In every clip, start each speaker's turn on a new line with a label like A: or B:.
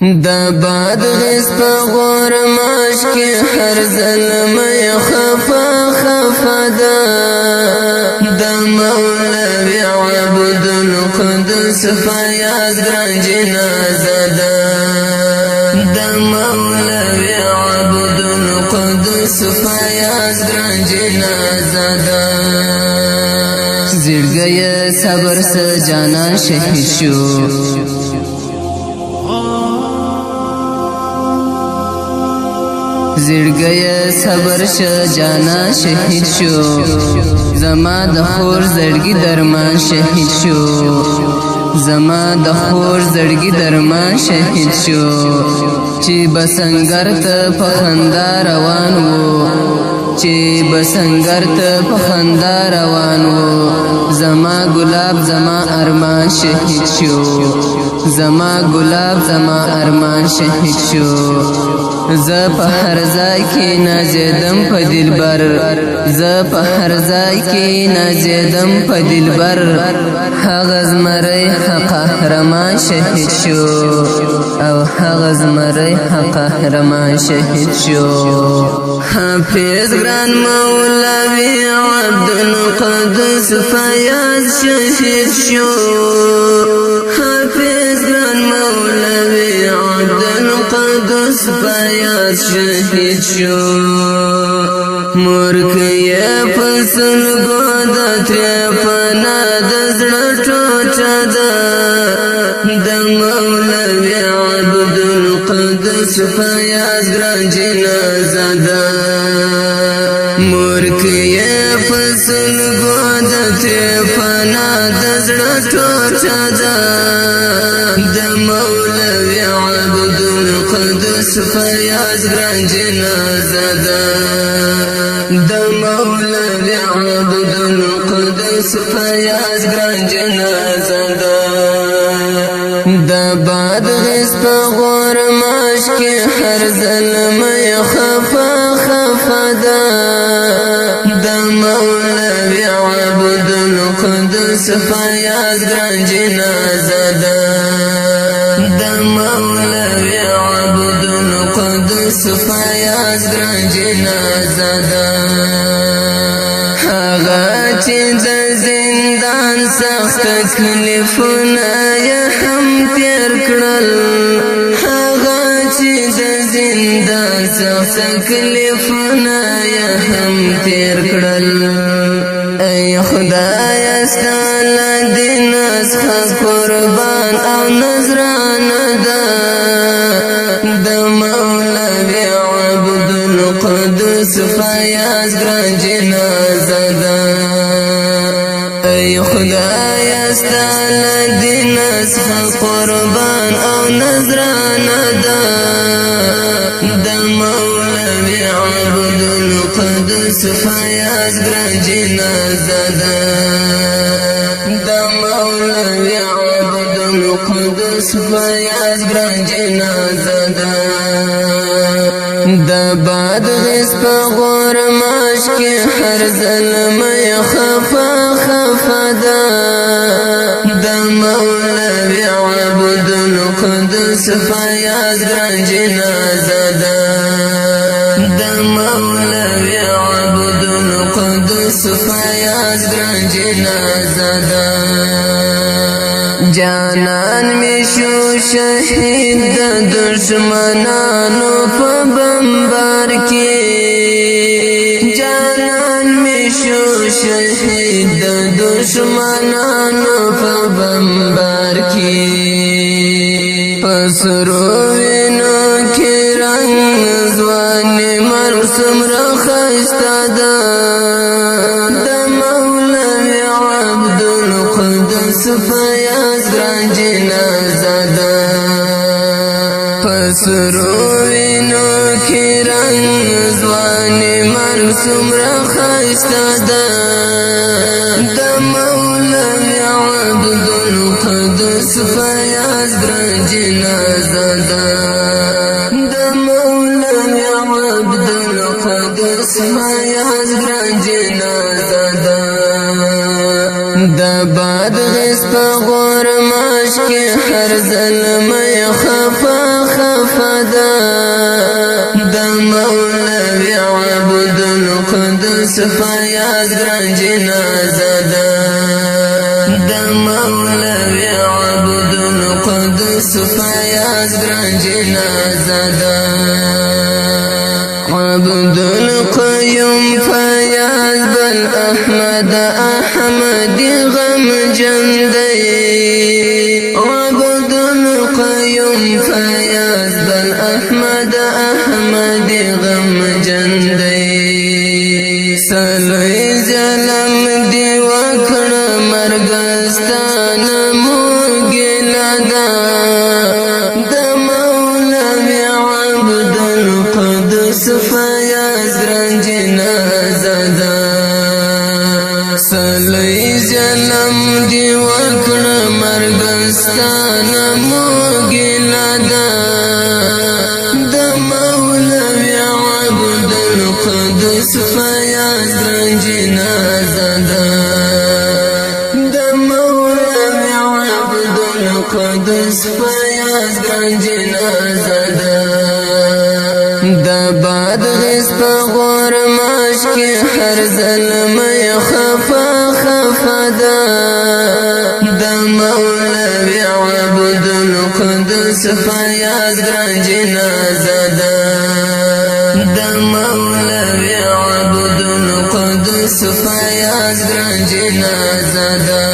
A: دا باد غیس پا غورماش کی هر ظلمی خفا خفا دا دا مولوی عبد القدس فیاض گران جنازه دا دا مولوی عبد القدس فیاض گران جنازه دا زړګی صبر سجانا شهید شو زړګی صبر شجانا شهید شو زما د خور زړګي درمان شهید شو زما د خور زړګي درمان شهید شو چې بسنګر ته په خندا روان وو چې بسنګر ته په خندا روان وو زما ګلاب زما ارمان شهید شو زما ګلاب زما ارمان شهید شو ز په هر ځای کې نازیدم په دلبر ز په هر ځای کې نازیدم په دلبر هغه زمری قهرمان شهید شو او هغه زمری قهرمان شهید شو حافظ گران مولوی عبد القدس فیاض شهید شو حافظ گران مولوی عبد القدس فیاض شهید شو مرکی فصل گودا تریپنا دزڑا ٹوچا دا دا مولوی عبد القدس فیاض گران جنازہ دا مرکی فصل گودا تریپنا دزڑا ٹوچا دا دا مولوی عبد القدس فیاض گران جنازہ دا دا مولوی عبد القدس فیاض گران جنازہ دا دا باد غیس پا غورماش کی ہر ظلمی خفا خفا دا دا مولوی عبد القدس فیاض گران جنازہ دا دا مولوی عبد القدس فیاض گران جنازہ دا هغه چې د زندان سخت تکلیفونه یې هم تیر کړل هغه چې د زندان سخت تکلیفونه یې هم تیر کړل ای خدای ستا له دین څخه قربان او نذرانه ده د مولوی عبد القدس فیاض گران جنازه ده ای خدای ستا له دین څخه قربان او نذرانه ده د مولوی عبد القدس فیاض گران جنازه ده د مولوی عبد القدس فیاض گران جنازه ده دا باد غیس پا غورماش کی هر ظلمی خفا خفا دا دا مولوی عبد القدس فیاض گران جنازه دا دا مولوی عبد القدس فیاض گران جنازه دا جانان می شو شهید د دشمنانو په بمبار کې جانان می شو شهید د دشمنانو په بمبار کې پسرو وینو کې رنگ ځوان مرسوم را خسته ده د مولوی عبد القدس فیاض گران جنازه ده پسرو وینو کې رنگ ځوان مرسوم را خسته ده د مولوی عبد القدس فیاض گران جنازه ده د مولوی عبد القدس فیاض گران جنازه ده دا باد غیس پا غورماش کی هر ظلمی خفا فیاض ګران جنازه ده د مولوی عبدالقدوس فیاض ګران جنازه ده عبدالقیوم فیاض بل احمد احمدی غم جندی عبدالقیوم فیاض بل احمد احمدی غم جندی سلوی ظلم دی وکړ مرګستان موګلا دا د مولوی عبدالقدوس فیاض ګران جنازه ده سلوی ظلم دی وکړ مرګستان موګلا دا د مولوی عبدالقدوس فیاض ګران جنازه ده د مولوی عبدالقدوس فیاض ګران جنازه ده د بادغیس په غورماش کې هر زلمی خفا خفا ده د مولوی عبدالقدوس فیاض ګران جنازه ده د مولوی عبدالقدوس فیاض ګران جنازه ده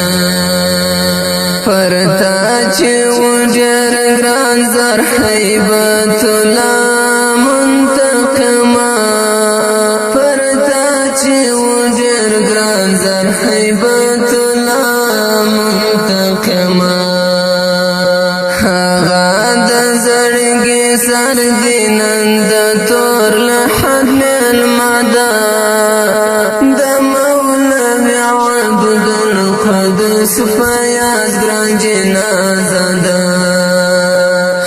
A: پرتا چې وجر ګران زر حیبت الله منتقما پرتا چې وجر ګران زر حیبت الله منتقما هغه د زړګي سر دینند تور لحد ملمدا د مولوی عبدالقدوس فیاض ګران جنازه ده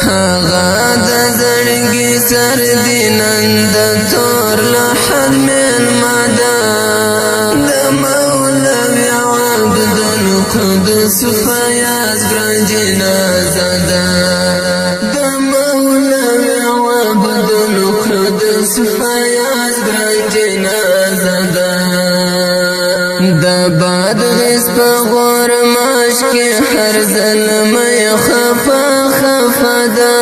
A: هغه د زړګي سر دینند تور لحد ملمدا د مولوی عبدالقدوس فیاض ګران جنازه ده د مولوی عبدالقدوس فیاض ګران جنازه ده د بادغیس په غورماش کې هر زلمی خفا خفا ده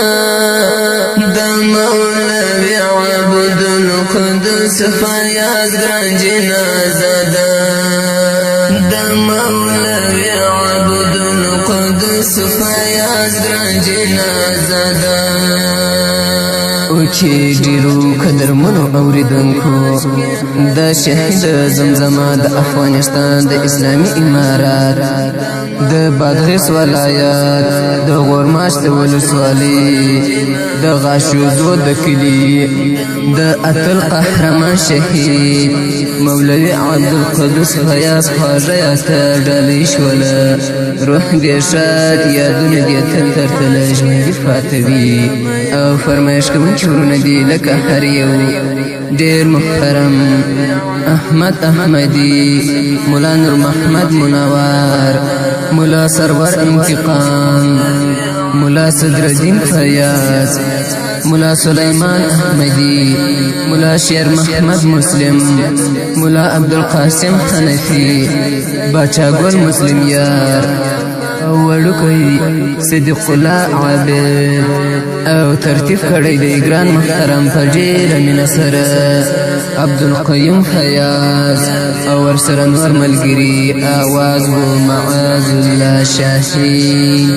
A: د مولوی عبدالقدوس فیاض ګران جنازه ده د مولوی عبدالقدوس فیاض ګران جنازه ده او چې ډیرو قدرمنو اوریدونکو د شهید زمزمه د افغانستان د اسلامي امارات د بادغیس ولایت د غورماش د ولسوالۍ د غاشوزو د کلي د اتل قهرمان شهید مولوی عبدالقدوس فیاض خواږه یاسته ډالۍ شوله روح دې ښاد یادونه دې تل ترتله ژوندي پاته وي او فرمایش کوونکي ورونه دي لکه هر یو ډېر محترم احمد احمدي ملا نور محمد منور ملا سرور انتقام ملا صدرالدین فیاض ملا سلیمان احمدی ملا شیر محمد مسلم ملا عبدالقاسم حنفی باچا ګل مسلم یار او وړوکی صدیق الله عابد او ترتیب کړی دی ګران محترم په ډېره مینه سره عبدالقیوم فیاض او ورسره نور ملګري آواز و معاذ الله شاهین